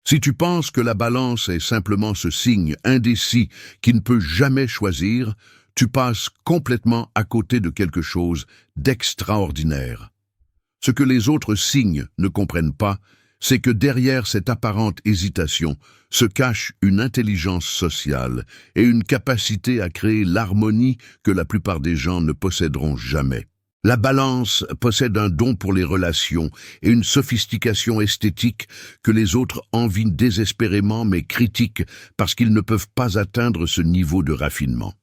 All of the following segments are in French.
Si tu penses que la balance est simplement ce signe indécis qui ne peut jamais choisir, tu passes complètement à côté de quelque chose d'extraordinaire. Ce que les autres signes ne comprennent pas, c'est que derrière cette apparente hésitation se cache une intelligence sociale et une capacité à créer l'harmonie que la plupart des gens ne posséderont jamais. La balance possède un don pour les relations et une sophistication esthétique que les autres envient désespérément mais critiquent parce qu'ils ne peuvent pas atteindre ce niveau de raffinement.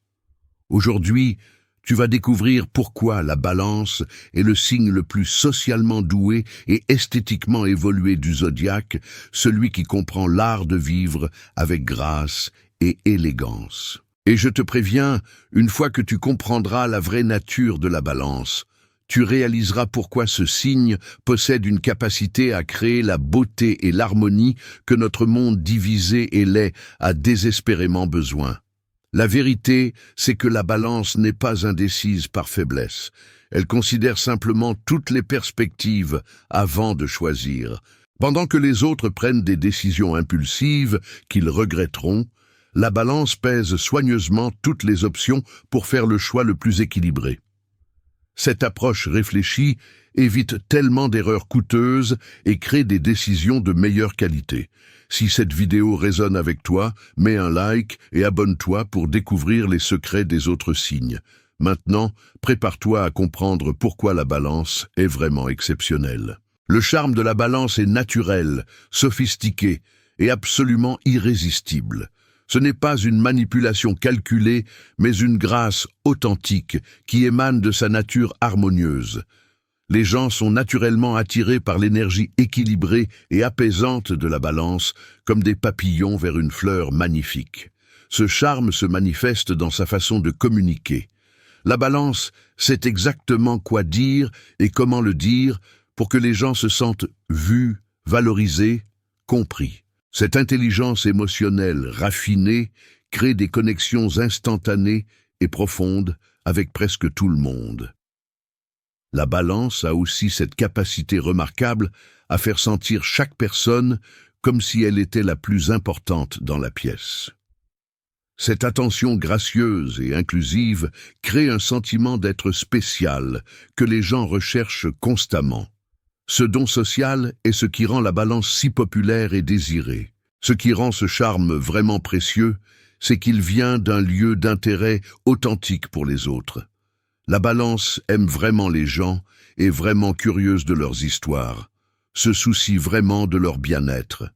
Aujourd'hui, tu vas découvrir pourquoi la balance est le signe le plus socialement doué et esthétiquement évolué du zodiaque, celui qui comprend l'art de vivre avec grâce et élégance. Et je te préviens, une fois que tu comprendras la vraie nature de la balance, tu réaliseras pourquoi ce signe possède une capacité à créer la beauté et l'harmonie que notre monde divisé et laid a désespérément besoin. La vérité, c'est que la balance n'est pas indécise par faiblesse. Elle considère simplement toutes les perspectives avant de choisir. Pendant que les autres prennent des décisions impulsives qu'ils regretteront, la balance pèse soigneusement toutes les options pour faire le choix le plus équilibré. Cette approche réfléchie évite tellement d'erreurs coûteuses et crée des décisions de meilleure qualité. Si cette vidéo résonne avec toi, mets un like et abonne-toi pour découvrir les secrets des autres signes. Maintenant, prépare-toi à comprendre pourquoi la balance est vraiment exceptionnelle. Le charme de la balance est naturel, sophistiqué et absolument irrésistible. Ce n'est pas une manipulation calculée, mais une grâce authentique qui émane de sa nature harmonieuse. Les gens sont naturellement attirés par l'énergie équilibrée et apaisante de la balance, comme des papillons vers une fleur magnifique. Ce charme se manifeste dans sa façon de communiquer. La balance sait exactement quoi dire et comment le dire pour que les gens se sentent vus, valorisés, compris. Cette intelligence émotionnelle raffinée crée des connexions instantanées et profondes avec presque tout le monde. La balance a aussi cette capacité remarquable à faire sentir chaque personne comme si elle était la plus importante dans la pièce. Cette attention gracieuse et inclusive crée un sentiment d'être spécial que les gens recherchent constamment. Ce don social est ce qui rend la balance si populaire et désirée. Ce qui rend ce charme vraiment précieux, c'est qu'il vient d'un lieu d'intérêt authentique pour les autres. La balance aime vraiment les gens, est vraiment curieuse de leurs histoires, se soucie vraiment de leur bien-être.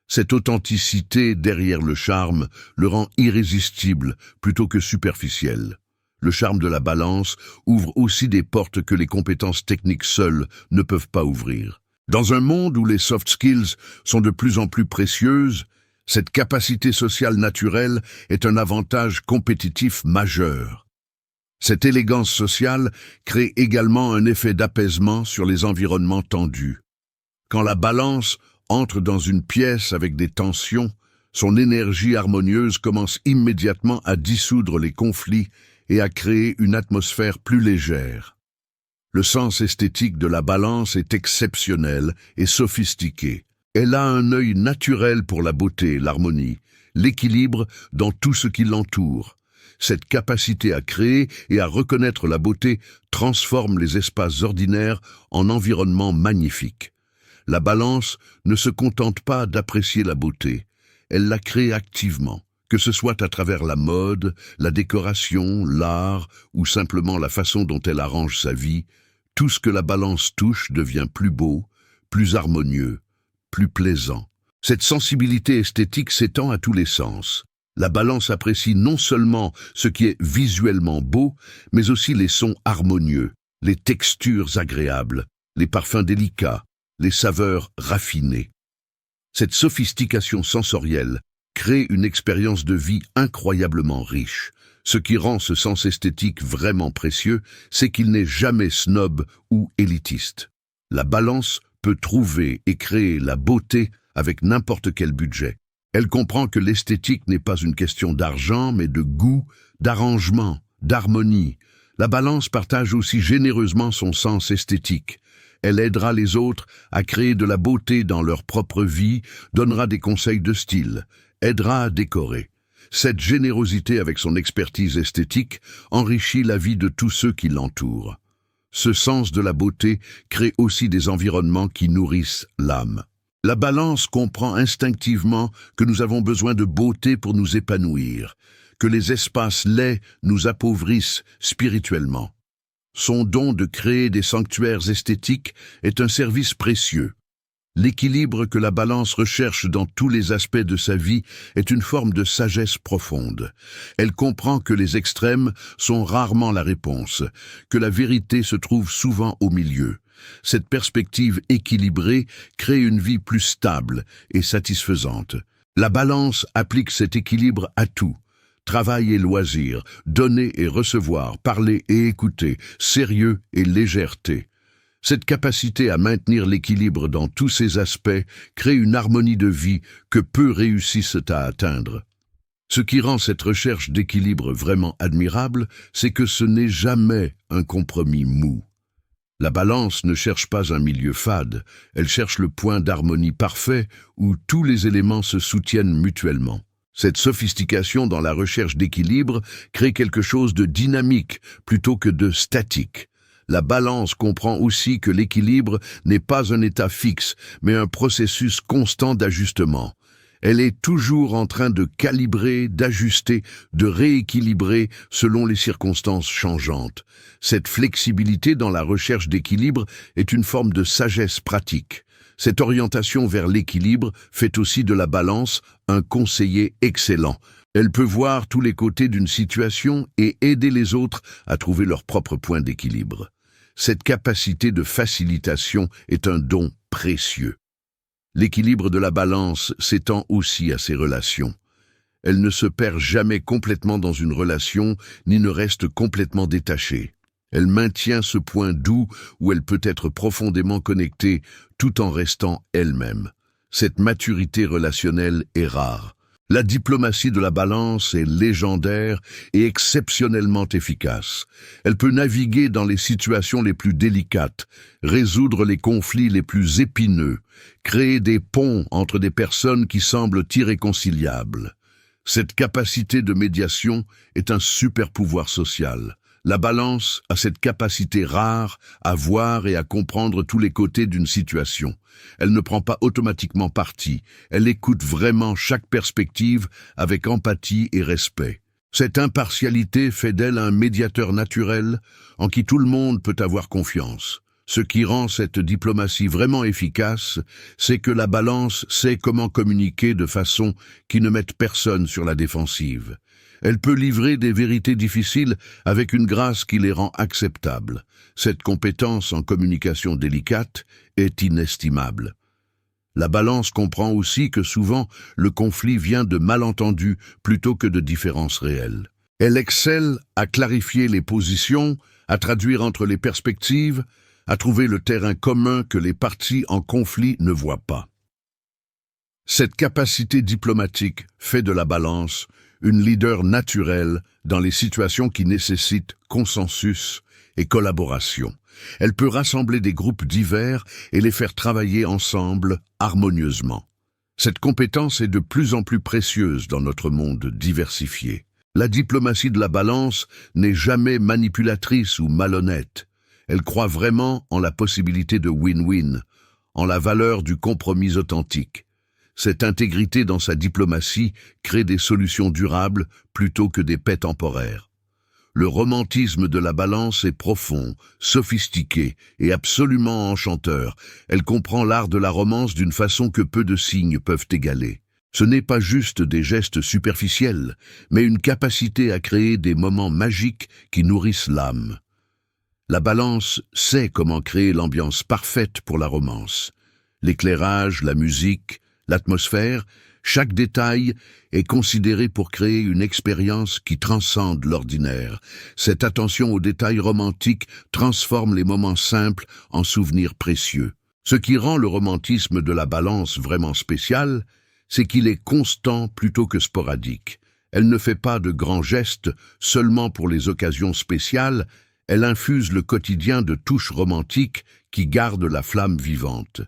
Cette authenticité derrière le charme le rend irrésistible plutôt que superficiel. Le charme de la balance ouvre aussi des portes que les compétences techniques seules ne peuvent pas ouvrir. Dans un monde où les soft skills sont de plus en plus précieuses, cette capacité sociale naturelle est un avantage compétitif majeur. Cette élégance sociale crée également un effet d'apaisement sur les environnements tendus. Quand la balance entre dans une pièce avec des tensions, son énergie harmonieuse commence immédiatement à dissoudre les conflits et à créer une atmosphère plus légère. Le sens esthétique de la balance est exceptionnel et sophistiqué. Elle a un œil naturel pour la beauté, l'harmonie, l'équilibre dans tout ce qui l'entoure. Cette capacité à créer et à reconnaître la beauté transforme les espaces ordinaires en environnements magnifiques. La balance ne se contente pas d'apprécier la beauté, elle la crée activement. Que ce soit à travers la mode, la décoration, l'art ou simplement la façon dont elle arrange sa vie, tout ce que la balance touche devient plus beau, plus harmonieux, plus plaisant. Cette sensibilité esthétique s'étend à tous les sens. La balance apprécie non seulement ce qui est visuellement beau, mais aussi les sons harmonieux, les textures agréables, les parfums délicats, les saveurs raffinées. Cette sophistication sensorielle crée une expérience de vie incroyablement riche. Ce qui rend ce sens esthétique vraiment précieux, c'est qu'il n'est jamais snob ou élitiste. La balance peut trouver et créer la beauté avec n'importe quel budget. Elle comprend que l'esthétique n'est pas une question d'argent, mais de goût, d'arrangement, d'harmonie. La balance partage aussi généreusement son sens esthétique. Elle aidera les autres à créer de la beauté dans leur propre vie, donnera des conseils de style, aidera à décorer. Cette générosité avec son expertise esthétique enrichit la vie de tous ceux qui l'entourent. Ce sens de la beauté crée aussi des environnements qui nourrissent l'âme. La balance comprend instinctivement que nous avons besoin de beauté pour nous épanouir, que les espaces laids nous appauvrissent spirituellement. Son don de créer des sanctuaires esthétiques est un service précieux. L'équilibre que la balance recherche dans tous les aspects de sa vie est une forme de sagesse profonde. Elle comprend que les extrêmes sont rarement la réponse, que la vérité se trouve souvent au milieu. Cette perspective équilibrée crée une vie plus stable et satisfaisante. La balance applique cet équilibre à tout. Travail et loisirs, donner et recevoir, parler et écouter, sérieux et légèreté. Cette capacité à maintenir l'équilibre dans tous ces aspects crée une harmonie de vie que peu réussissent à atteindre. Ce qui rend cette recherche d'équilibre vraiment admirable, c'est que ce n'est jamais un compromis mou. La balance ne cherche pas un milieu fade, elle cherche le point d'harmonie parfait où tous les éléments se soutiennent mutuellement. Cette sophistication dans la recherche d'équilibre crée quelque chose de dynamique plutôt que de statique. La balance comprend aussi que l'équilibre n'est pas un état fixe, mais un processus constant d'ajustement. Elle est toujours en train de calibrer, d'ajuster, de rééquilibrer selon les circonstances changeantes. Cette flexibilité dans la recherche d'équilibre est une forme de sagesse pratique. Cette orientation vers l'équilibre fait aussi de la balance un conseiller excellent. Elle peut voir tous les côtés d'une situation et aider les autres à trouver leur propre point d'équilibre. Cette capacité de facilitation est un don précieux. L'équilibre de la balance s'étend aussi à ses relations. Elle ne se perd jamais complètement dans une relation, ni ne reste complètement détachée. Elle maintient ce point doux où elle peut être profondément connectée tout en restant elle-même. Cette maturité relationnelle est rare. La diplomatie de la balance est légendaire et exceptionnellement efficace. Elle peut naviguer dans les situations les plus délicates, résoudre les conflits les plus épineux, créer des ponts entre des personnes qui semblent irréconciliables. Cette capacité de médiation est un super pouvoir social. La balance a cette capacité rare à voir et à comprendre tous les côtés d'une situation. Elle ne prend pas automatiquement parti, elle écoute vraiment chaque perspective avec empathie et respect. Cette impartialité fait d'elle un médiateur naturel en qui tout le monde peut avoir confiance. Ce qui rend cette diplomatie vraiment efficace, c'est que la balance sait comment communiquer de façon qui ne mette personne sur la défensive. Elle peut livrer des vérités difficiles avec une grâce qui les rend acceptables. Cette compétence en communication délicate est inestimable. La balance comprend aussi que souvent le conflit vient de malentendus plutôt que de différences réelles. Elle excelle à clarifier les positions, à traduire entre les perspectives, à trouver le terrain commun que les parties en conflit ne voient pas. Cette capacité diplomatique fait de la balance une leader naturelle dans les situations qui nécessitent consensus et collaboration. Elle peut rassembler des groupes divers et les faire travailler ensemble harmonieusement. Cette compétence est de plus en plus précieuse dans notre monde diversifié. La diplomatie de la balance n'est jamais manipulatrice ou malhonnête. Elle croit vraiment en la possibilité de win-win, en la valeur du compromis authentique. Cette intégrité dans sa diplomatie crée des solutions durables plutôt que des paix temporaires. Le romantisme de la balance est profond, sophistiqué et absolument enchanteur. Elle comprend l'art de la romance d'une façon que peu de signes peuvent égaler. Ce n'est pas juste des gestes superficiels, mais une capacité à créer des moments magiques qui nourrissent l'âme. La balance sait comment créer l'ambiance parfaite pour la romance. L'éclairage, la musique, l'atmosphère, chaque détail est considéré pour créer une expérience qui transcende l'ordinaire. Cette attention aux détails romantiques transforme les moments simples en souvenirs précieux. Ce qui rend le romantisme de la balance vraiment spécial, c'est qu'il est constant plutôt que sporadique. Elle ne fait pas de grands gestes seulement pour les occasions spéciales, Elle infuse le quotidien de touches romantiques qui gardent la flamme vivante.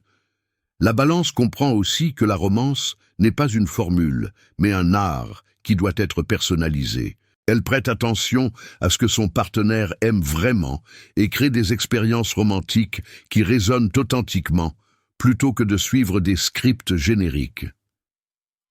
La balance comprend aussi que la romance n'est pas une formule, mais un art qui doit être personnalisé. Elle prête attention à ce que son partenaire aime vraiment et crée des expériences romantiques qui résonnent authentiquement, plutôt que de suivre des scripts génériques.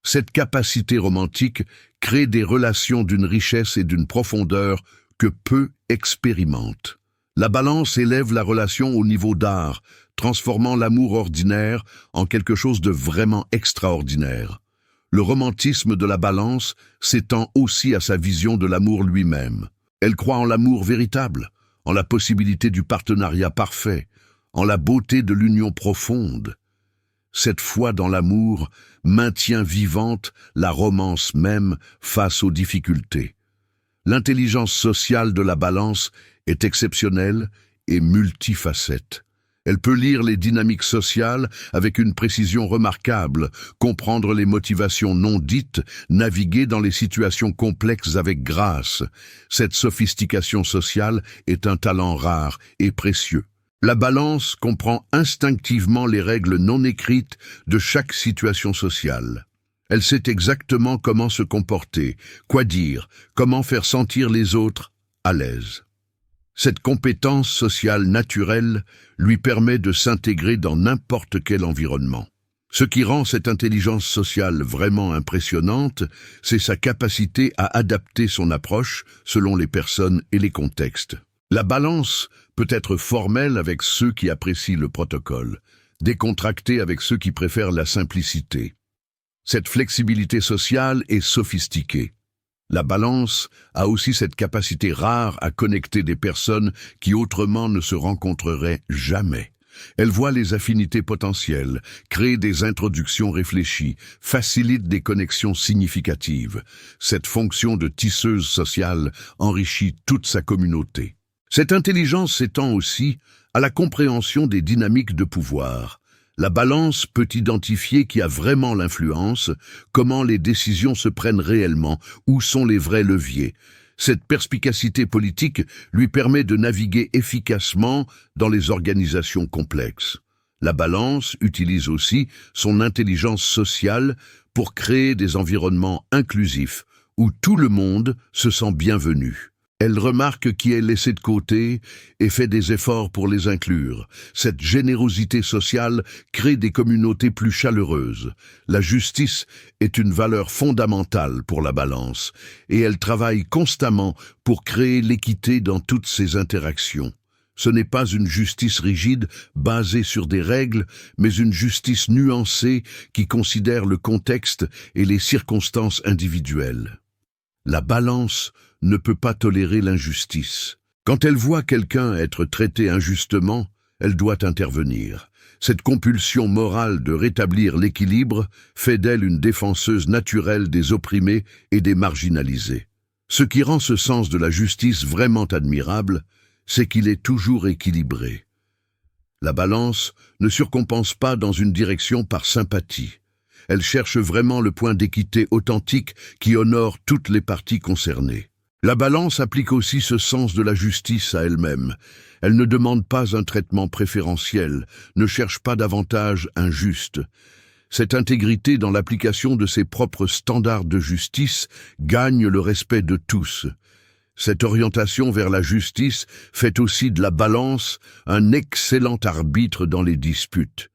Cette capacité romantique crée des relations d'une richesse et d'une profondeur que peu expérimentent. La balance élève la relation au niveau d'art, transformant l'amour ordinaire en quelque chose de vraiment extraordinaire. Le romantisme de la balance s'étend aussi à sa vision de l'amour lui-même. Elle croit en l'amour véritable, en la possibilité du partenariat parfait, en la beauté de l'union profonde. Cette foi dans l'amour maintient vivante la romance même face aux difficultés. L'intelligence sociale de la balance est exceptionnelle et multifacette. Elle peut lire les dynamiques sociales avec une précision remarquable, comprendre les motivations non dites, naviguer dans les situations complexes avec grâce. Cette sophistication sociale est un talent rare et précieux. La balance comprend instinctivement les règles non écrites de chaque situation sociale. Elle sait exactement comment se comporter, quoi dire, comment faire sentir les autres à l'aise. Cette compétence sociale naturelle lui permet de s'intégrer dans n'importe quel environnement. Ce qui rend cette intelligence sociale vraiment impressionnante, c'est sa capacité à adapter son approche selon les personnes et les contextes. La balance peut être formelle avec ceux qui apprécient le protocole, décontractée avec ceux qui préfèrent la simplicité. Cette flexibilité sociale est sophistiquée. La balance a aussi cette capacité rare à connecter des personnes qui autrement ne se rencontreraient jamais. Elle voit les affinités potentielles, crée des introductions réfléchies, facilite des connexions significatives. Cette fonction de tisseuse sociale enrichit toute sa communauté. Cette intelligence s'étend aussi à la compréhension des dynamiques de pouvoir. La balance peut identifier qui a vraiment l'influence, comment les décisions se prennent réellement, où sont les vrais leviers. Cette perspicacité politique lui permet de naviguer efficacement dans les organisations complexes. La balance utilise aussi son intelligence sociale pour créer des environnements inclusifs où tout le monde se sent bienvenu. Elle remarque qui est laissé de côté et fait des efforts pour les inclure. Cette générosité sociale crée des communautés plus chaleureuses. La justice est une valeur fondamentale pour la balance et elle travaille constamment pour créer l'équité dans toutes ses interactions. Ce n'est pas une justice rigide basée sur des règles, mais une justice nuancée qui considère le contexte et les circonstances individuelles. La balance ne peut pas tolérer l'injustice. Quand elle voit quelqu'un être traité injustement, elle doit intervenir. Cette compulsion morale de rétablir l'équilibre fait d'elle une défenseuse naturelle des opprimés et des marginalisés. Ce qui rend ce sens de la justice vraiment admirable, c'est qu'il est toujours équilibré. La balance ne surcompense pas dans une direction par sympathie. Elle cherche vraiment le point d'équité authentique qui honore toutes les parties concernées. La balance applique aussi ce sens de la justice à elle-même. Elle ne demande pas un traitement préférentiel, ne cherche pas d'avantages injustes. Cette intégrité dans l'application de ses propres standards de justice gagne le respect de tous. Cette orientation vers la justice fait aussi de la balance un excellent arbitre dans les disputes.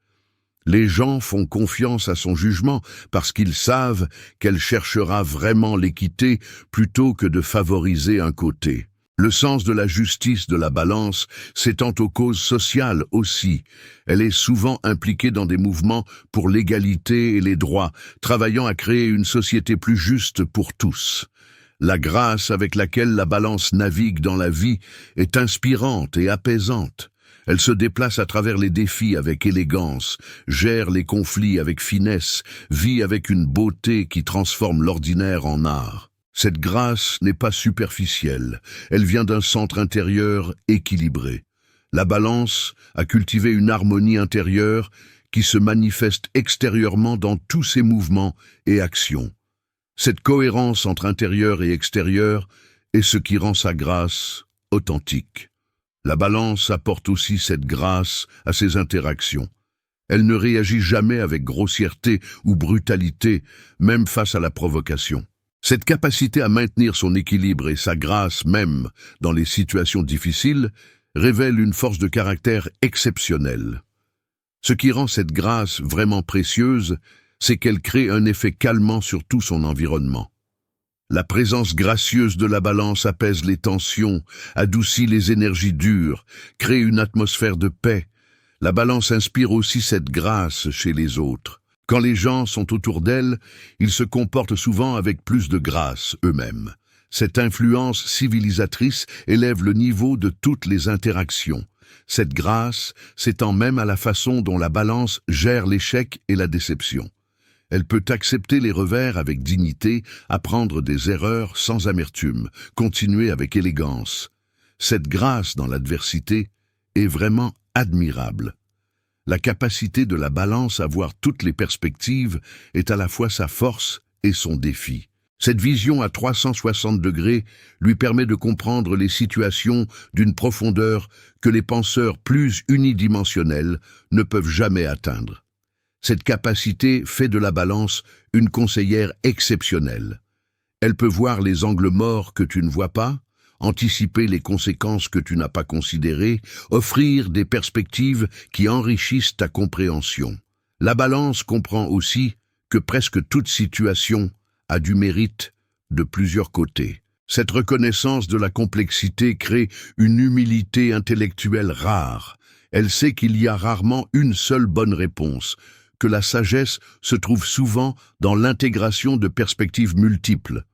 Les gens font confiance à son jugement parce qu'ils savent qu'elle cherchera vraiment l'équité plutôt que de favoriser un côté. Le sens de la justice de la balance s'étend aux causes sociales aussi. Elle est souvent impliquée dans des mouvements pour l'égalité et les droits, travaillant à créer une société plus juste pour tous. La grâce avec laquelle la balance navigue dans la vie est inspirante et apaisante. Elle se déplace à travers les défis avec élégance, gère les conflits avec finesse, vit avec une beauté qui transforme l'ordinaire en art. Cette grâce n'est pas superficielle, elle vient d'un centre intérieur équilibré. La balance a cultivé une harmonie intérieure qui se manifeste extérieurement dans tous ses mouvements et actions. Cette cohérence entre intérieur et extérieur est ce qui rend sa grâce authentique. La balance apporte aussi cette grâce à ses interactions. Elle ne réagit jamais avec grossièreté ou brutalité, même face à la provocation. Cette capacité à maintenir son équilibre et sa grâce même dans les situations difficiles révèle une force de caractère exceptionnelle. Ce qui rend cette grâce vraiment précieuse, c'est qu'elle crée un effet calmant sur tout son environnement. La présence gracieuse de la balance apaise les tensions, adoucit les énergies dures, crée une atmosphère de paix. La balance inspire aussi cette grâce chez les autres. Quand les gens sont autour d'elle, ils se comportent souvent avec plus de grâce eux-mêmes. Cette influence civilisatrice élève le niveau de toutes les interactions. Cette grâce s'étend même à la façon dont la balance gère l'échec et la déception. Elle peut accepter les revers avec dignité, apprendre des erreurs sans amertume, continuer avec élégance. Cette grâce dans l'adversité est vraiment admirable. La capacité de la balance à voir toutes les perspectives est à la fois sa force et son défi. Cette vision à 360 degrés lui permet de comprendre les situations d'une profondeur que les penseurs plus unidimensionnels ne peuvent jamais atteindre. Cette capacité fait de la balance une conseillère exceptionnelle. Elle peut voir les angles morts que tu ne vois pas, anticiper les conséquences que tu n'as pas considérées, offrir des perspectives qui enrichissent ta compréhension. La balance comprend aussi que presque toute situation a du mérite de plusieurs côtés. Cette reconnaissance de la complexité crée une humilité intellectuelle rare. Elle sait qu'il y a rarement une seule bonne réponse, que la sagesse se trouve souvent dans l'intégration de perspectives multiples.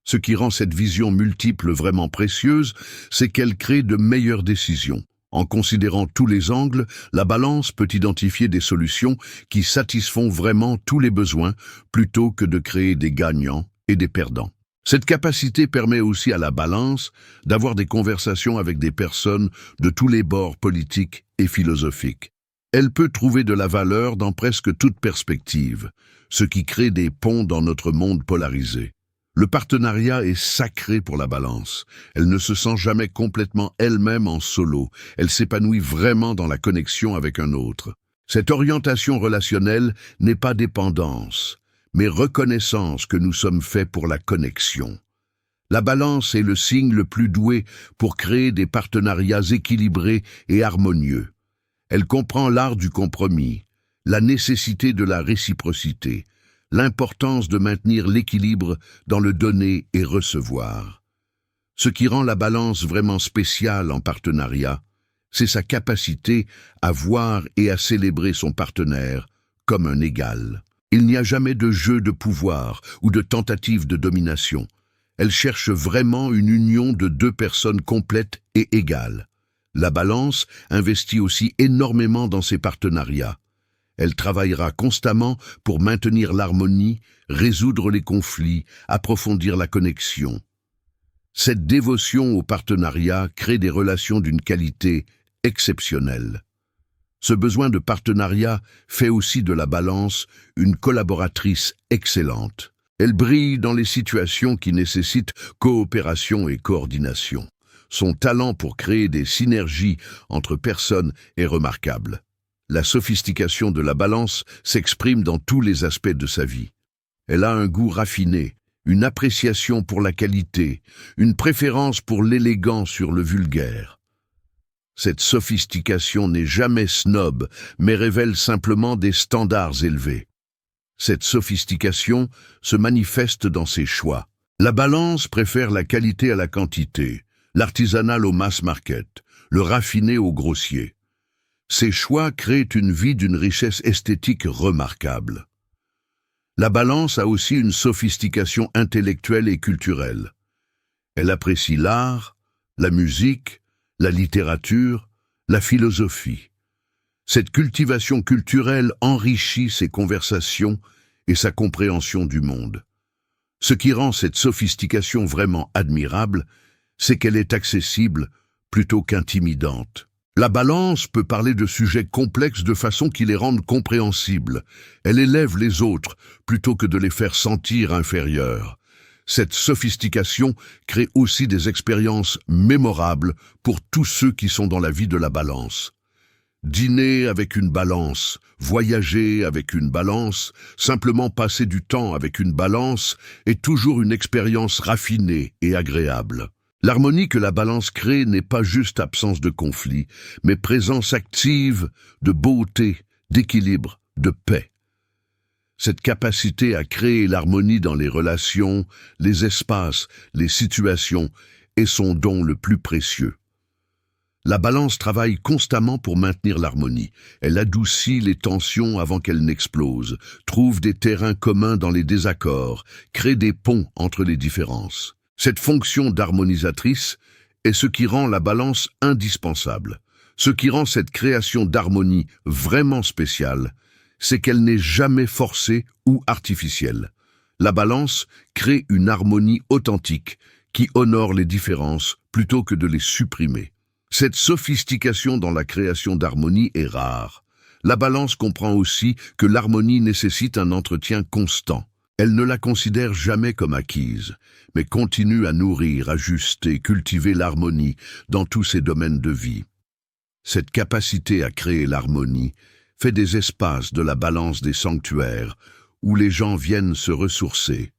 Ce qui rend cette vision multiple vraiment précieuse, c'est qu'elle crée de meilleures décisions. En considérant tous les angles, la balance peut identifier des solutions qui satisfont vraiment tous les besoins, plutôt que de créer des gagnants et des perdants. Cette capacité permet aussi à la balance d'avoir des conversations avec des personnes de tous les bords politiques et philosophiques. Elle peut trouver de la valeur dans presque toute perspective, ce qui crée des ponts dans notre monde polarisé. Le partenariat est sacré pour la balance. Elle ne se sent jamais complètement elle-même en solo. Elle s'épanouit vraiment dans la connexion avec un autre. Cette orientation relationnelle n'est pas dépendance, mais reconnaissance que nous sommes faits pour la connexion. La balance est le signe le plus doué pour créer des partenariats équilibrés et harmonieux. Elle comprend l'art du compromis, la nécessité de la réciprocité, l'importance de maintenir l'équilibre dans le donner et recevoir. Ce qui rend la balance vraiment spéciale en partenariat, c'est sa capacité à voir et à célébrer son partenaire comme un égal. Il n'y a jamais de jeu de pouvoir ou de tentative de domination. Elle cherche vraiment une union de deux personnes complètes et égales. La balance investit aussi énormément dans ses partenariats. Elle travaillera constamment pour maintenir l'harmonie, résoudre les conflits, approfondir la connexion. Cette dévotion au partenariat crée des relations d'une qualité exceptionnelle. Ce besoin de partenariat fait aussi de la balance une collaboratrice excellente. Elle brille dans les situations qui nécessitent coopération et coordination. Son talent pour créer des synergies entre personnes est remarquable. La sophistication de la balance s'exprime dans tous les aspects de sa vie. Elle a un goût raffiné, une appréciation pour la qualité, une préférence pour l'élégant sur le vulgaire. Cette sophistication n'est jamais snob, mais révèle simplement des standards élevés. Cette sophistication se manifeste dans ses choix. La balance préfère la qualité à la quantité, l'artisanal au mass market, le raffiné au grossier. Ces choix créent une vie d'une richesse esthétique remarquable. La balance a aussi une sophistication intellectuelle et culturelle. Elle apprécie l'art, la musique, la littérature, la philosophie. Cette cultivation culturelle enrichit ses conversations et sa compréhension du monde. Ce qui rend cette sophistication vraiment admirable, c'est qu'elle est accessible plutôt qu'intimidante. La balance peut parler de sujets complexes de façon qui les rendent compréhensibles. Elle élève les autres plutôt que de les faire sentir inférieurs. Cette sophistication crée aussi des expériences mémorables pour tous ceux qui sont dans la vie de la balance. Dîner avec une balance, voyager avec une balance, simplement passer du temps avec une balance est toujours une expérience raffinée et agréable. L'harmonie que la balance crée n'est pas juste absence de conflit, mais présence active de beauté, d'équilibre, de paix. Cette capacité à créer l'harmonie dans les relations, les espaces, les situations est son don le plus précieux. La balance travaille constamment pour maintenir l'harmonie. Elle adoucit les tensions avant qu'elles n'explosent, trouve des terrains communs dans les désaccords, crée des ponts entre les différences. Cette fonction d'harmonisatrice est ce qui rend la balance indispensable. Ce qui rend cette création d'harmonie vraiment spéciale, c'est qu'elle n'est jamais forcée ou artificielle. La balance crée une harmonie authentique qui honore les différences plutôt que de les supprimer. Cette sophistication dans la création d'harmonie est rare. La balance comprend aussi que l'harmonie nécessite un entretien constant. Elle ne la considère jamais comme acquise, mais continue à nourrir, ajuster, cultiver l'harmonie dans tous ses domaines de vie. Cette capacité à créer l'harmonie fait des espaces de la balance des sanctuaires où les gens viennent se ressourcer.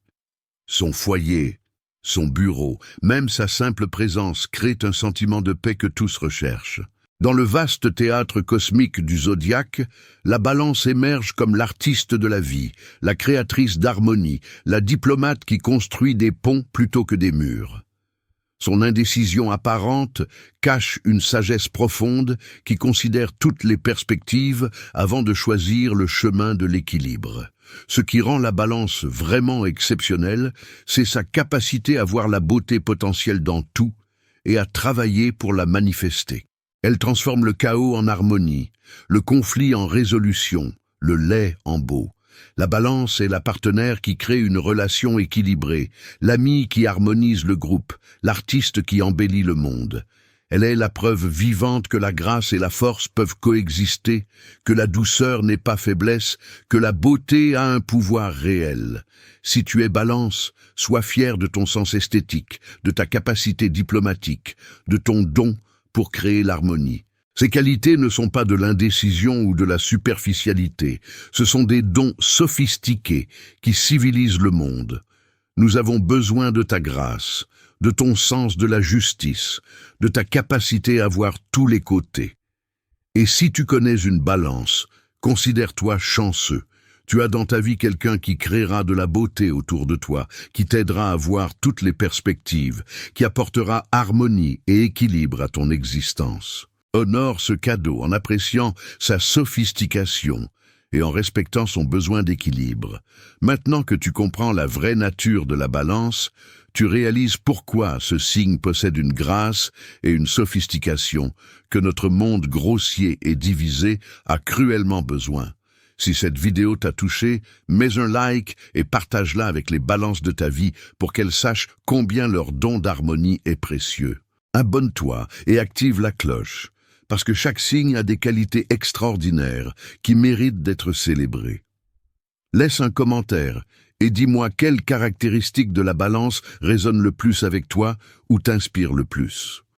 Son foyer, son bureau, même sa simple présence crée un sentiment de paix que tous recherchent. Dans le vaste théâtre cosmique du zodiaque, la balance émerge comme l'artiste de la vie, la créatrice d'harmonie, la diplomate qui construit des ponts plutôt que des murs. Son indécision apparente cache une sagesse profonde qui considère toutes les perspectives avant de choisir le chemin de l'équilibre. Ce qui rend la balance vraiment exceptionnelle, c'est sa capacité à voir la beauté potentielle dans tout et à travailler pour la manifester. Elle transforme le chaos en harmonie, le conflit en résolution, le laid en beau. La balance est la partenaire qui crée une relation équilibrée, l'ami qui harmonise le groupe, l'artiste qui embellit le monde. Elle est la preuve vivante que la grâce et la force peuvent coexister, que la douceur n'est pas faiblesse, que la beauté a un pouvoir réel. Si tu es balance, sois fier de ton sens esthétique, de ta capacité diplomatique, de ton don pour créer l'harmonie. Ces qualités ne sont pas de l'indécision ou de la superficialité, ce sont des dons sophistiqués qui civilisent le monde. Nous avons besoin de ta grâce, de ton sens de la justice, de ta capacité à voir tous les côtés. Et si tu connais une balance, considère-toi chanceux. Tu as dans ta vie quelqu'un qui créera de la beauté autour de toi, qui t'aidera à voir toutes les perspectives, qui apportera harmonie et équilibre à ton existence. Honore ce cadeau en appréciant sa sophistication et en respectant son besoin d'équilibre. Maintenant que tu comprends la vraie nature de la balance, tu réalises pourquoi ce signe possède une grâce et une sophistication que notre monde grossier et divisé a cruellement besoin. Si cette vidéo t'a touché, mets un like et partage-la avec les balances de ta vie pour qu'elles sachent combien leur don d'harmonie est précieux. Abonne-toi et active la cloche, parce que chaque signe a des qualités extraordinaires qui méritent d'être célébrées. Laisse un commentaire et dis-moi quelle caractéristique de la balance résonne le plus avec toi ou t'inspire le plus.